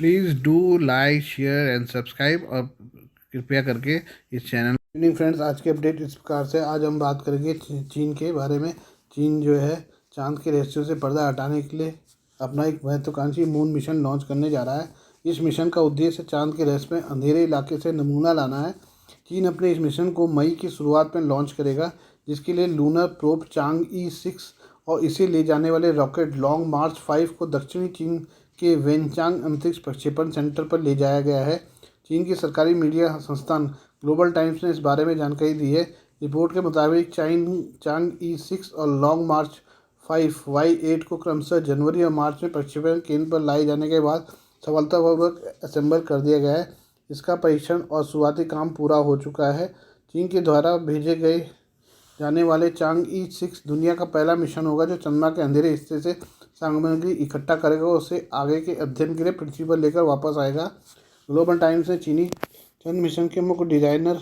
Please do like share and subscribe और कृपया करके इस चैनल। इवनिंग फ्रेंड्स, आज की अपडेट इस प्रकार से। आज हम बात करेंगे चीन के बारे में। चीन जो है चांद के रहस्यों से पर्दा हटाने के लिए अपना एक महत्वाकांक्षी मून मिशन लॉन्च करने जा रहा है। इस मिशन का उद्देश्य चांद के रहस्य में अंधेरे इलाके से नमूना लाना है। चीन अपने इस मिशन को मई की शुरुआत में लॉन्च करेगा, जिसके लिए लूनर प्रोब चांग-ई 6 और इसे ले जाने वाले रॉकेट लॉन्ग मार्च 5 को दक्षिणी चीन के वेनचांग अंतरिक्ष प्रक्षेपण सेंटर पर ले जाया गया है। चीन की सरकारी मीडिया संस्थान ग्लोबल टाइम्स ने इस बारे में जानकारी दी है। रिपोर्ट के मुताबिक चांग-ई 6 और लॉन्ग मार्च 5 Y8 को क्रमशः जनवरी और मार्च में प्रक्षेपण केंद्र पर लाए जाने के बाद सफलतापूर्वक असेंबल कर दिया गया है। इसका परीक्षण और शुरुआती काम पूरा हो चुका है। चीन के द्वारा भेजे गए जाने वाले चांग-ई 6 दुनिया का पहला मिशन होगा जो चंद्रमा के अंधेरे हिस्से से सामग्री इकट्ठा करेगा और उसे आगे के अध्ययन के लिए पृथ्वी पर लेकर वापस आएगा। ग्लोबल टाइम्स ने चीनी चंद्र मिशन के मुख्य डिजाइनर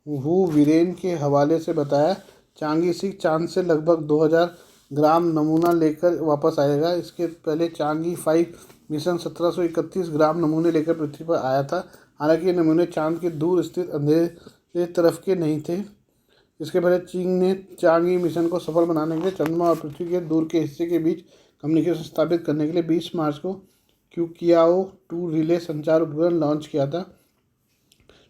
वू वीरेन के हवाले से बताया, चांग-ई 6 चांद से लगभग 2000 ग्राम नमूना लेकर वापस आएगा। इसके पहले चांग-ई 5 मिशन 1731 ग्राम नमूने लेकर पृथ्वी पर आया था। हालांकि ये नमूने चांद के दूर स्थित अंधेरे तरफ के नहीं थे। इसके पहले चीन ने चांग-ई मिशन को सफल बनाने के लिए चंद्रमा और पृथ्वी के दूर के हिस्से के बीच कम्युनिकेशन स्थापित करने के लिए 20 मार्च को क्यूकियाओ-2 रिले संचार उपकरण लॉन्च किया था।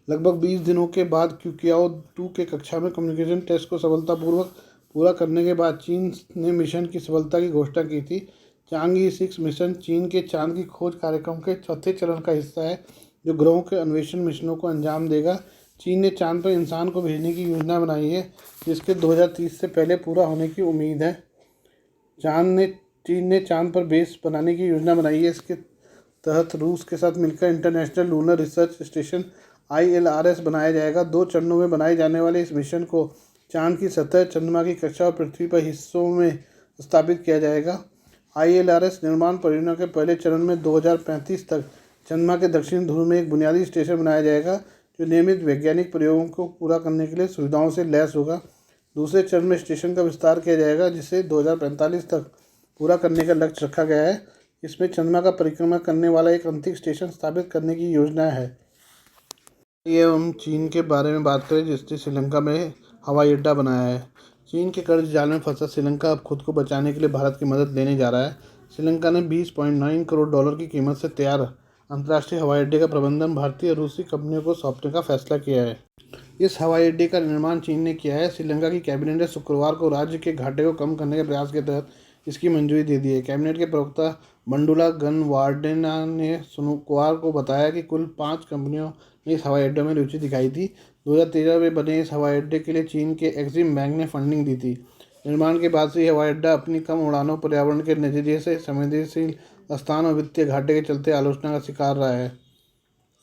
लगभग 20 दिनों के बाद क्यूकियाओ-2 के कक्षा में कम्युनिकेशन टेस्ट को सफलतापूर्वक पूरा करने के बाद चीन ने मिशन की सफलता की घोषणा की थी। चांग-ई 6 मिशन चीन के चांद की खोज कार्यक्रम के चौथे चरण का हिस्सा है, जो ग्रहों के अन्वेषण मिशनों को अंजाम देगा। चीन ने चांद पर इंसान को भेजने की योजना बनाई है, जिसके 2030 से पहले पूरा होने की उम्मीद है। चीन ने चांद पर बेस बनाने की योजना बनाई है। इसके तहत रूस के साथ मिलकर international lunar research station ILRS बनाया जाएगा। 2 चरणों में बनाए जाने वाले इस मिशन को चांद की सतह, चंद्रमा की कक्षा और पृथ्वी पर हिस्सों में स्थापित किया जाएगा। ILRS निर्माण परियोजना के पहले चरण में 2035 तक चंद्रमा के दक्षिणी ध्रुव में एक बुनियादी स्टेशन बनाया जाएगा, जो नियमित वैज्ञानिक प्रयोगों को पूरा करने के लिए सुविधाओं से लैस होगा। दूसरे चरण में स्टेशन का विस्तार किया जाएगा, जिसे 2045 तक पूरा करने का लक्ष्य रखा गया है। इसमें चंद्रमा का परिक्रमा करने वाला एक अंतरिक्ष स्टेशन स्थापित करने की योजना है। ये हम चीन के बारे में बात करें, जिसने श्रीलंका में हवाई अड्डा बनाया है। चीन के कर्ज जाल में फंसा श्रीलंका अब खुद को बचाने के लिए भारत की मदद लेने जा रहा है। श्रीलंका ने $20.9 करोड़ की कीमत से तैयार अंतर्राष्ट्रीय हवाई अड्डे का प्रबंधन भारतीय और रूसी कंपनियों को सौंपने का फैसला किया है। इस हवाई अड्डे का निर्माण चीन ने किया है। श्रीलंका की कैबिनेट ने शुक्रवार को राज्य के घाटे को कम करने के प्रयास के तहत इसकी मंजूरी दे दी है। कैबिनेट के प्रवक्ता बंडुला गनवार्डेना ने शुक्रवार को बताया कि कुल 5 कंपनियों ने इस हवाई अड्डे में रुचि दिखाई थी। 2013 में बने इस हवाई अड्डे के लिए चीन के एक्सिम बैंक ने फंडिंग दी थी। निर्माण के बाद से यह हवाई अड्डा अपनी कम उड़ानों, पर्यावरण के नज़रिए से संवेदनशील स्थान और वित्तीय घाटे के चलते आलोचना का शिकार रहा है।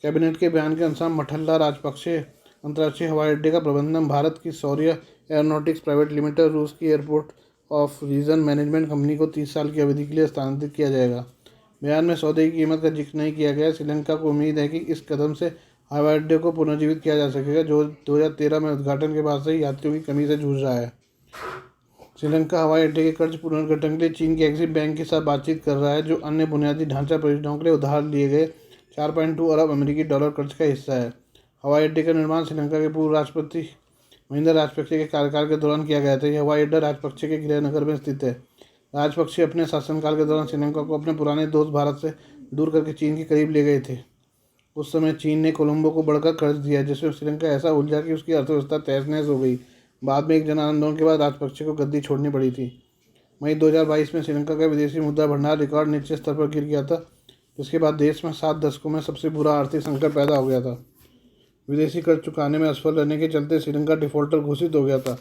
कैबिनेट के बयान के अनुसार मठल्ला राजपक्षे अंतर्राष्ट्रीय हवाई अड्डे का प्रबंधन भारत की शौर्य एरोनॉटिक्स प्राइवेट लिमिटेड, रूस की airport of region management company को 30 साल की अवधि के लिए स्थानांतरित किया जाएगा। बयान में सौदे की कीमत का जिक्र नहीं किया गया। श्रीलंका को उम्मीद है कि इस कदम से हवाई अड्डे को पुनर्जीवित किया जा सकेगा, जो 2013 में उद्घाटन के बाद से ही यात्रियों की कमी से जूझ रहा है। श्रीलंका हवाई अड्डे के कर्ज पुनर्गठन के लिए चीन के एक्सिम बैंक के साथ बातचीत कर रहा है, जो अन्य बुनियादी ढांचा परियोजनाओं के लिए उधार लिए गए $4.2 अरब अमेरिकी डॉलर कर्ज का हिस्सा है। हवाई अड्डे का निर्माण श्रीलंका के पूर्व राष्ट्रपति महिंदा राजपक्षे के कार्यकाल के दौरान किया गया था। यह हवाई अड्डा राजपक्षे के गृहनगर में स्थित है। राजपक्षे अपने शासनकाल के दौरान श्रीलंका को अपने पुराने दोस्त भारत से दूर करके चीन के करीब ले गए थे। उस समय चीन ने कोलंबो को बढ़कर कर्ज दिया, जिसमें श्रीलंका ऐसा उलझा कि उसकी अर्थव्यवस्था तहस-नहस हो गई। बाद में एक जन आंदोलन के बाद राजपक्षे को गद्दी छोड़नी पड़ी थी। मई 2022 में श्रीलंका का विदेशी मुद्रा भंडार रिकॉर्ड नीचे स्तर पर गिर गया था, जिसके बाद देश में 7 दशकों में सबसे बुरा आर्थिक संकट पैदा हो गया था। विदेशी कर्ज चुकाने में असफल रहने के चलते श्रीलंका डिफॉल्टर घोषित हो गया था।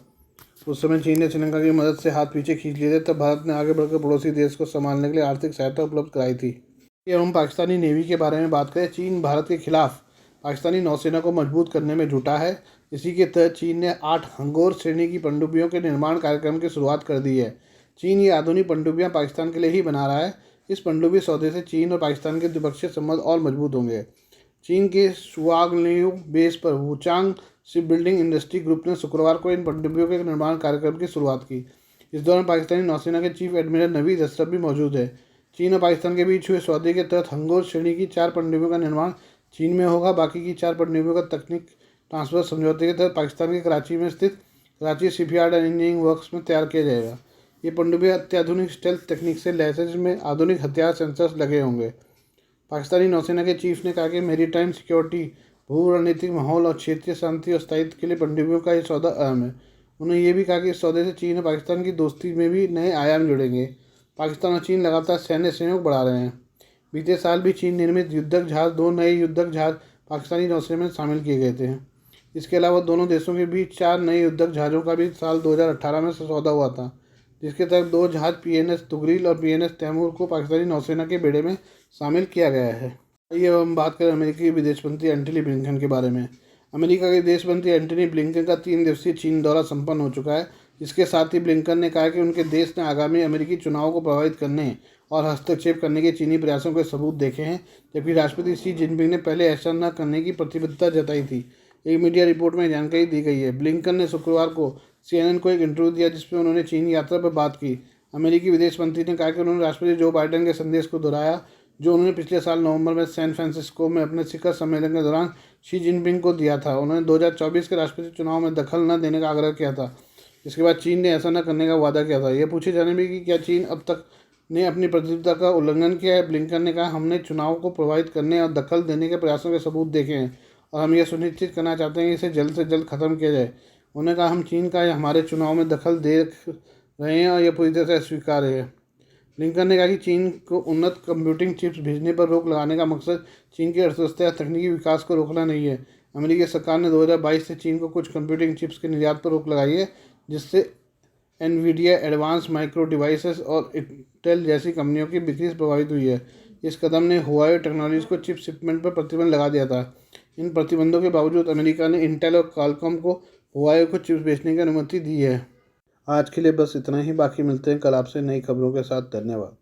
उस समय चीन ने श्रीलंका की मदद से हाथ पीछे खींच लिए थे। तब भारत ने आगे बढ़कर पड़ोसी देश को संभालने के लिए आर्थिक सहायता उपलब्ध कराई थी। हम पाकिस्तानी नेवी के बारे में बात करें। चीन भारत के खिलाफ पाकिस्तानी नौसेना को मजबूत करने में जुटा है। इसी के तहत चीन ने 8 हंगोर श्रेणी की पनडुब्बियों के निर्माण कार्यक्रम की शुरुआत कर दी है। चीन ये आधुनिक पनडुब्बियां पाकिस्तान के लिए ही बना रहा है। इस पनडुब्बी सौदे से चीन और पाकिस्तान के द्विपक्षीय संबंध और मजबूत होंगे। चीन के शुआंगलियू बेस पर Wuchang ship building industry group ने शुक्रवार को इन पनडुब्बियों के निर्माण कार्यक्रम की शुरुआत की। इस दौरान पाकिस्तानी नौसेना के चीफ एडमिरल नवीद अशरफ भी मौजूद है। चीन और पाकिस्तान के बीच हुए सौदे के तहत हंगोर श्रेणी की 4 पनडुब्बियों का निर्माण चीन में होगा। बाकी की 4 पनडुब्बियों का तकनीक ट्रांसफर समझौते के तहत पाकिस्तान के कराची में स्थित Karachi shipyard and engineering works में तैयार किया जाएगा। ये पनडुब्बियां अत्याधुनिक स्टेल्थ तकनीक से लैस में आधुनिक हथियार सेंसर्स लगे होंगे। पाकिस्तानी नौसेना के चीफ ने कहा कि मेरीटाइम सिक्योरिटी, भू रणनीतिक माहौल और क्षेत्रीय शांति और स्थायित्व के लिए पनडुब्बियों का ये सौदा अहम है। उन्होंने ये भी कहा कि इस सौदे से चीन और पाकिस्तान की दोस्ती में भी नए आयाम जुड़ेंगे। पाकिस्तान और चीन लगातार सैन्य सहयोग बढ़ा रहे हैं। बीते साल भी चीन निर्मित युद्धक जहाज 2 नए युद्धक जहाज पाकिस्तानी नौसेना में शामिल किए गए थे। इसके अलावा दोनों देशों के बीच 4 नए युद्धक जहाज़ों का भी साल 2018 में सौदा हुआ था, जिसके तहत 2 जहाज PNS तुगरील और PNS तैमूर को पाकिस्तानी नौसेना के बेड़े में शामिल किया गया है। आइए अब हम बात करें अमेरिकी विदेश मंत्री एंटनी ब्लिंकन के बारे में। अमेरिका के विदेश मंत्री एंटनी ब्लिंकन का 3 दिवसीय चीन दौरा संपन्न हो चुका है। इसके साथ ही ब्लिंकन ने कहा कि उनके देश ने आगामी अमेरिकी चुनाव को प्रभावित करने और हस्तक्षेप करने के चीनी प्रयासों के सबूत देखे हैं, जबकि राष्ट्रपति शी जिनपिंग ने पहले ऐसा न करने की प्रतिबद्धता जताई थी। एक मीडिया रिपोर्ट में जानकारी दी गई है। ब्लिंकन ने शुक्रवार को CNN को एक इंटरव्यू दिया, जिसमें उन्होंने चीन यात्रा पर बात की। अमेरिकी विदेश मंत्री ने कहा कि उन्होंने राष्ट्रपति जो बाइडेन के संदेश को दोहराया, जो उन्होंने पिछले साल नवंबर में सैन फ्रांसिस्को में अपने शिखर सम्मेलन के दौरान शी जिनपिंग को दिया था। उन्होंने 2024 के राष्ट्रपति चुनाव में दखल न देने का आग्रह किया था। इसके बाद चीन ने ऐसा न करने का वादा किया था। यह पूछे जाने में कि क्या चीन अब तक ने अपनी प्रतिबद्धता का उल्लंघन किया है, ब्लिंकन ने कहा, हमने चुनाव को प्रभावित करने और दखल देने के प्रयासों के सबूत देखे हैं और हम यह सुनिश्चित करना चाहते हैं कि इसे जल्द से जल्द खत्म किया जाए। उन्होंने कहा, हम चीन का हमारे चुनाव में दखल दे रहे हैं और यह पूरी तरह से अस्वीकार्य है। ब्लिंकन ने कहा कि चीन को उन्नत कंप्यूटिंग चिप्स भेजने पर रोक लगाने का मकसद चीन की अर्थव्यवस्था या तकनीकी विकास को रोकना नहीं है। अमेरिकी सरकार ने 2022 से चीन को कुछ कंप्यूटिंग चिप्स के निर्यात पर रोक लगाई है, जिससे एनवीडिया, एडवांस माइक्रो डिवाइसेस और इंटेल जैसी कंपनियों की बिक्री प्रभावित हुई है। इस कदम ने हुआवे टेक्नोलॉजीज को चिप शिपमेंट पर प्रतिबंध लगा दिया था। इन प्रतिबंधों के बावजूद अमेरिका ने इंटेल और क्वालकॉम को हुआवे को चिप्स बेचने की अनुमति दी है। आज के लिए बस इतना ही। बाकी मिलते हैं कल आपसे नई खबरों के साथ। धन्यवाद।